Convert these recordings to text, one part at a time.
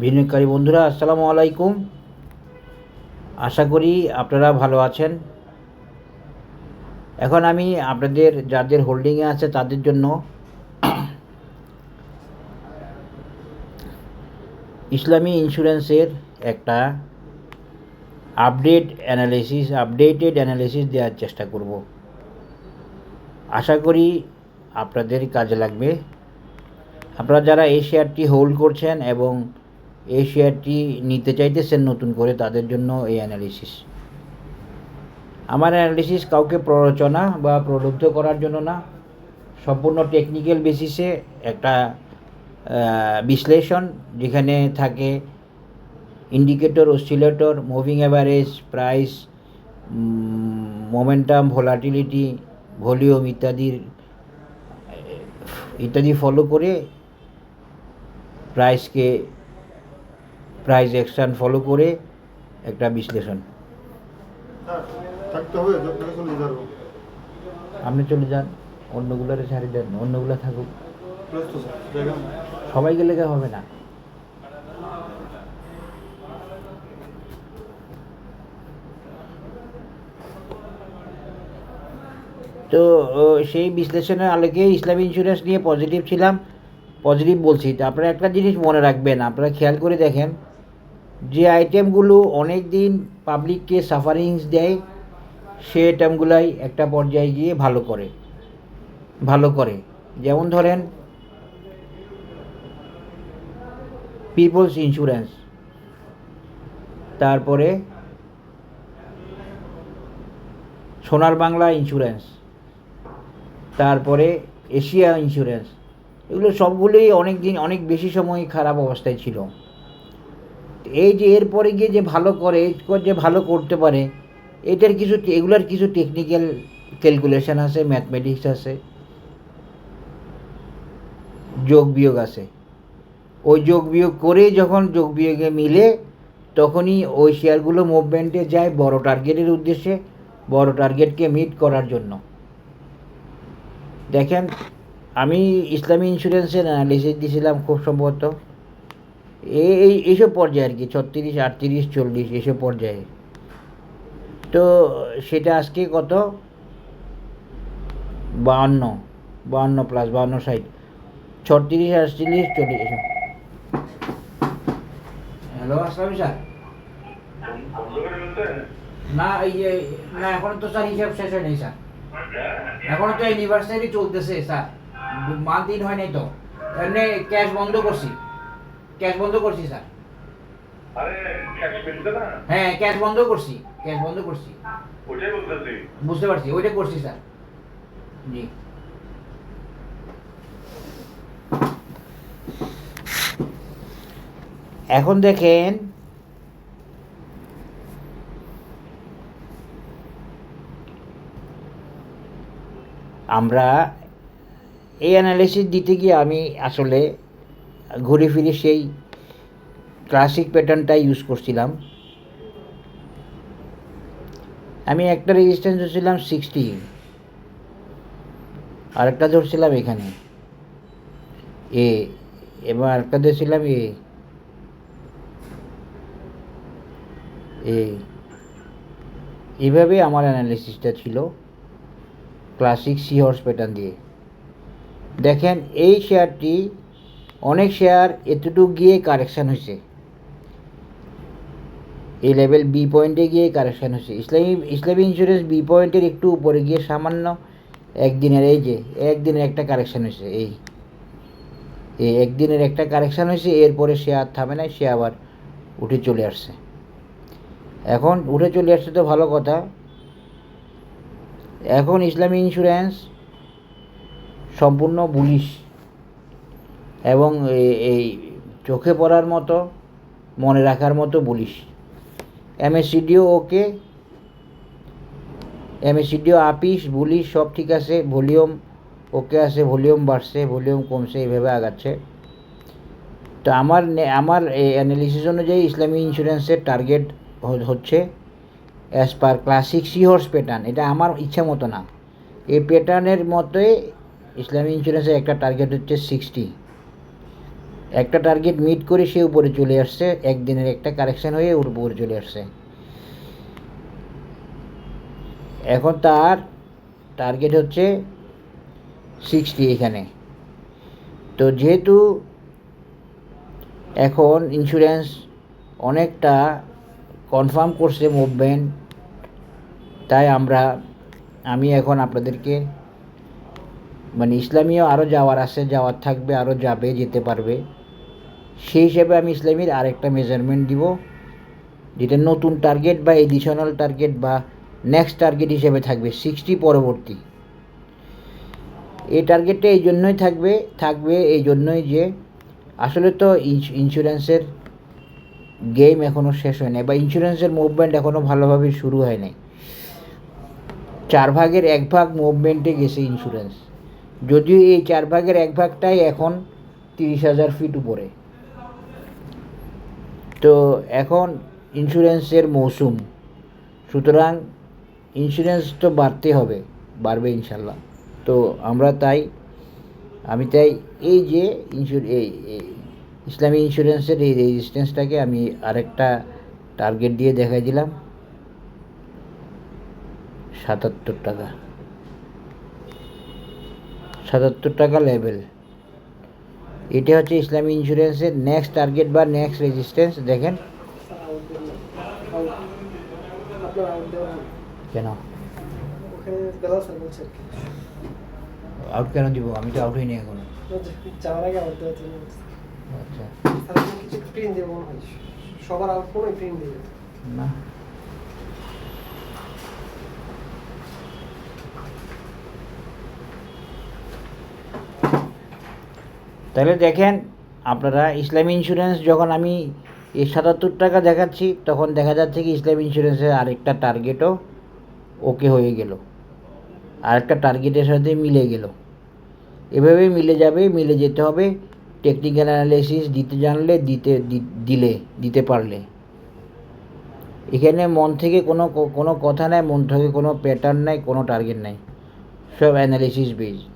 বিনিয়োগকারী বন্ধুরা আসসালামু আলাইকুম। আশা করি আপনারা ভালো আছেন। এখন আমি আপনাদের যাদের হোল্ডিংয়ে আছে তাদের জন্য ইসলামী ইন্স্যুরেন্সের একটা আপডেটেড অ্যানালিসিস দেওয়ার চেষ্টা করব। আশা করি আপনাদের কাজে লাগবে। আপনারা যারা এই শেয়ারটি হোল্ড করছেন এবং এই শেয়ারটি নিতে চাইতেছেন নতুন করে, তাদের জন্য এই অ্যানালিসিস। আমার অ্যানালিসিস কাউকে প্ররোচনা বা প্রলুব্ধ করার জন্য না, সম্পূর্ণ টেকনিক্যাল বেসিসে একটা বিশ্লেষণ, যেখানে থাকে indicator, oscillator, moving average, price, momentum, volatility, volume ইত্যাদি ফলো করে প্রাইস অ্যাকশন ফলো করে একটা বিশ্লেষণ। আপনি চলে যান, অন্যগুলোরে ছাড়ি দেন, অন্যগুলো থাকুক, সবাই গেলে হবে না। তো সেই বিশ্লেষণের আলোকে ইসলামী ইন্স্যুরেন্স নিয়ে পজিটিভ বলছি। তো আপনারা একটা জিনিস মনে রাখবেন, আপনারা খেয়াল করে দেখেন, যে আইটেমগুলো অনেক দিন পাবলিককে সাফারিংস দেয়, সে আইটেমগুলাই একটা পর্যায়ে গিয়ে ভালো করে। যেমন ধরেন পিপলস ইন্স্যুরেন্স, তারপরে সোনার বাংলা ইন্স্যুরেন্স, তারপরে এশিয়া ইন্স্যুরেন্স, এগুলো সবগুলোই অনেক বেশি সময় খারাপ অবস্থায় ছিল। এই যে এরপরে গিয়ে যে ভালো করে, যে ভালো করতে পারে, এগুলার কিছু টেকনিক্যাল ক্যালকুলেশন আছে, ম্যাথমেটিক্স আছে, যোগ বিয়োগ আছে। ওই যোগ বিয়োগ করে যখন যোগ বিয়োগে মিলে, তখনই ওই শেয়ারগুলো মুভমেন্টে যায় বড় টার্গেটের উদ্দেশ্যে, বড় টার্গেটকে মিট করার জন্য। দেখেন, আমি ইসলামী ইন্স্যুরেন্সের অ্যানালিসিস দিয়েছিলাম খুব সম্ভবত এইসব পর্যায়ে আর কি, 36, 38, 40 এইসব পর্যায়ে। তো সেটা আজকে কত, 52 প্লাস 52, 60, 36, 38, 40 এসব। Hello Aslami sir. না এখনো তো স্যার হিসাব শেষ হয়নি স্যার, এখনো তো ইউনিভার্সিটি চলতেছে স্যার, মান্থ ইন হয় নাই তো। এমনি ক্যাশ বন্ধ করছি স্যার। হ্যাঁ, ক্যাশ বন্ধ করছি। বুঝতে পারছি, ওইটা করছি স্যার। জি, এখন দেখেন, আমরা এই অ্যানালিসিস দিতে গিয়ে আমি আসলে ঘুরে ফিরে সেই ক্লাসিক প্যাটার্নটাই ইউজ করছিলাম। আমি একটা রেজিস্ট্যান্স ধরছিলাম 60, আরেকটা ধরছিলাম এখানে এবং আরেকটা ধরছিলাম এইভাবে আমার অ্যানালিসিসটা ছিল ক্লাসিক সি হর্স প্যাটার্ন দিয়ে। দেখেন, এই শেয়ারটি, অনেক শেয়ার এতটুকু গিয়ে কারেকশান হয়েছে, এই লেভেল বি পয়েন্টে গিয়ে কারেকশান হয়েছে। ইসলামী ইন্স্যুরেন্স বি পয়েন্টের একটু উপরে গিয়ে সামান্য একদিনের একটা কারেকশান হয়েছে। এই একদিনের একটা কারেকশান হয়েছে, এরপরে সে আর থামে নাই, সে আবার উঠে চলে আসছে। এখন উঠে চলে আসছে তো ভালো কথা। এখন ইসলামী ইন্স্যুরেন্স সম্পূর্ণ বুলিশ এবং এই চোখে পড়ার মতো, মনে রাখার মতো বুলিশ। এমএসসিডিও ওকে, এমএসসিডিও আপিস, বুলিশ সব ঠিক আছে, ভলিউম ওকে আছে, ভলিউম বাড়ছে, ভলিউম কমছে, এইভাবে আগাচ্ছে। তো আমার এই অ্যানালিসিস অনুযায়ী ইসলামী ইন্স্যুরেন্সের টার্গেট হচ্ছে as per classic sea horse pattern. এটা আমার ইচ্ছা মতো না, এই প্যাটার্নের মতোই ইসলামী ইন্স্যুরেন্সের একটা টার্গেট হচ্ছে 60, একটা টার্গেট মিট করে সে উপরে চলে আসছে, একদিনের একটা কারেকশন হয়ে ওর উপরে চলে আসছে। এখন তার টার্গেট হচ্ছে 60 এখানে। তো যেহেতু এখন ইন্স্যুরেন্স অনেকটা কনফার্ম করছে মুভমেন্ট, তাই আমি এখন আপনাদেরকে মানে ইসলামীও আরও যাওয়ার আছে, যাওয়ার থাকবে, আরও যাবে, যেতে পারবে, সেই হিসেবে আমি ইসলামীর আরেকটা মেজারমেন্ট দিব, যেটা নতুন টার্গেট বা এডিশনাল টার্গেট বা নেক্সট টার্গেট হিসেবে থাকবে 60 পরবর্তী। এই টার্গেটটা এই জন্যই থাকবে এই জন্যই যে আসলে তো ইন্স্যুরেন্সের গেম এখনও শেষ হয় নাই, বা ইন্স্যুরেন্সের মুভমেন্ট এখনও ভালোভাবে শুরু হয় নাই। 4 ভাগের 1 ভাগ মুভমেন্টে গেছে ইন্স্যুরেন্স, যদিও এই 4 ভাগের 1 ভাগটাই এখন 30,000 ফিট উপরে। তো এখন ইন্স্যুরেন্সের মৌসুম, সুতরাং ইন্স্যুরেন্স তো বাড়বে ইনশাল্লাহ। তো আমি তাই এই যে এই ইসলামী ইন্স্যুরেন্সের এই রেজিস্ট্যান্সটাকে আমি আরেকটা টার্গেট দিয়ে দেখাই দিলাম, 77 টাকা, 77 টাকা লেভেল। এটা হচ্ছে ইসলামী ইন্স্যুরেন্সের নেক্সট টার্গেট বা নেক্সট রেজিস্ট্যান্স। দেখেন কেন আউট কেন দিব, আমি তো আউট হইনি এখনো। আচ্ছা সবার আউট কোনো প্রিন্ট দিবে না, তাহলে দেখেন আপনারা ইসলামী ইন্স্যুরেন্স যখন আমি এই 77 টাকা দেখাচ্ছি, তখন দেখা যাচ্ছে কি ইসলামী ইন্স্যুরেন্সের আরেকটা টার্গেটও ওকে হয়ে গেল, আরেকটা টার্গেটের সাথে মিলে গেল। এভাবেই মিলে যেতে হবে, টেকনিক্যাল অ্যানালাইসিস দিতে জানলে, দিতে পারলে। এখানে মন থেকে কোনো কথা নাই, মন থেকে কোনো প্যাটার্ন নাই, কোনো টার্গেট নাই, সব অ্যানালিসিস বেসড।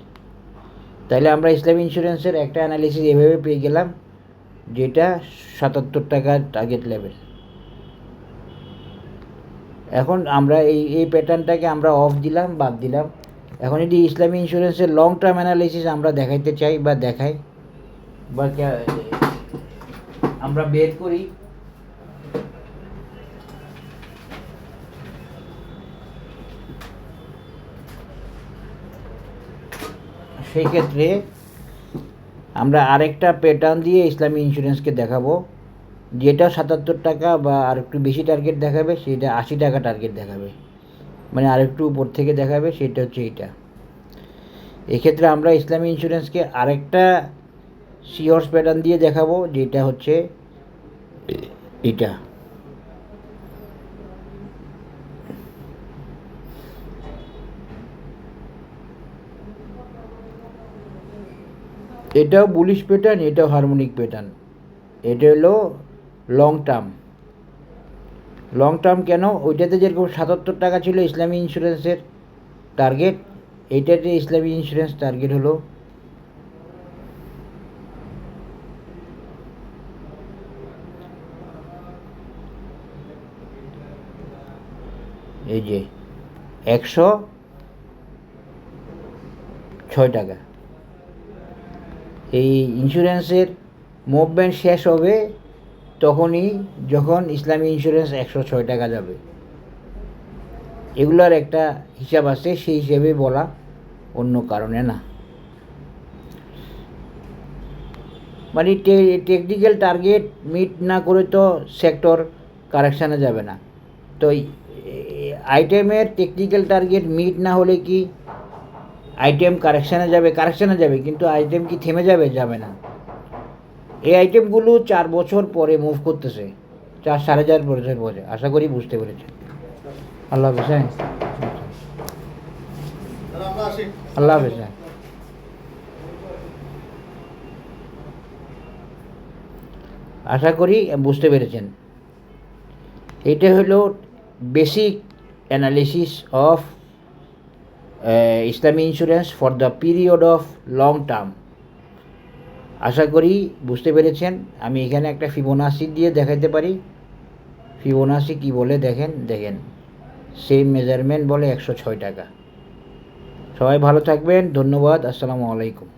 তাহলে আমরা ইসলামী ইন্স্যুরেন্সের একটা অ্যানালিসিস এভাবে পেয়ে গেলাম, যেটা 77 টাকার টার্গেট লেভেল। এখন আমরা এই প্যাটার্নটাকে আমরা অফ দিলাম, বাদ দিলাম। এখন যদি ইসলামী ইন্স্যুরেন্সের লং টার্ম অ্যানালিসিস আমরা দেখাইতে চাই বা দেখাই বা আমরা বের করি, সেই ক্ষেত্রে আমরা আরেকটা প্যাটার্ন দিয়ে ইসলামী ইন্স্যুরেন্সকে দেখাবো, যেটা 77 টাকা বা আর একটু বেশি টার্গেট দেখাবে, সেটা 80 টাকা টার্গেট দেখাবে, মানে আরেকটু উপর থেকে দেখাবে, সেটা হচ্ছে এইটা। এক্ষেত্রে আমরা ইসলামী ইন্স্যুরেন্সকে আরেকটা সিওর্স প্যাটার্ন দিয়ে দেখাবো, যেটা হচ্ছে এটা। এটাও বুলিশ প্যাটার্ন, এটাও হারমোনিক প্যাটার্ন। এটা হলো লং টার্ম কেন, ওইটাতে যেরকম 77 টাকা ছিল ইসলামী ইন্স্যুরেন্সের টার্গেট, এইটাতে ইসলামী ইন্স্যুরেন্স টার্গেট হলো এই যে 106 টাকা। এই ইন্স্যুরেন্সের মুভমেন্ট শেষ হবে তখনই যখন ইসলামী ইন্স্যুরেন্স 106 টাকা যাবে। এগুলোর একটা হিসাব আছে, সেই হিসেবে বলা, অন্য কারণে না। মানে টেকনিক্যাল টার্গেট মিট না করে তো সেক্টর কারেকশানে যাবে না। তো আইটেমের টেকনিক্যাল টার্গেট মিট না হলে কি আইটেম কারেকশানে যাবে, কিন্তু আইটেম কি থেমে যাবে না। এই আইটেমগুলো 4 বছর পরে মুভ করতেছে, 4-4.5 বছর পরে। আশা করি বুঝতে পেরেছেন। আল্লাহ হাফেজ। আল্লাহ হাফেজ। আশা করি বুঝতে পেরেছেন। এটা হলো basic analysis of Islami insurance for the period of long term. আশা করি বুঝতে পেরেছেন। আমি এখানে একটা ফিবোনাসি দিয়ে দেখাতে পারি। ফিবোনাসি কি বলে দেখেন সেম মেজারমেন্ট বলে 106 টাকা। সবাই ভালো থাকবেন, ধন্যবাদ, আসসালামু আলাইকুম।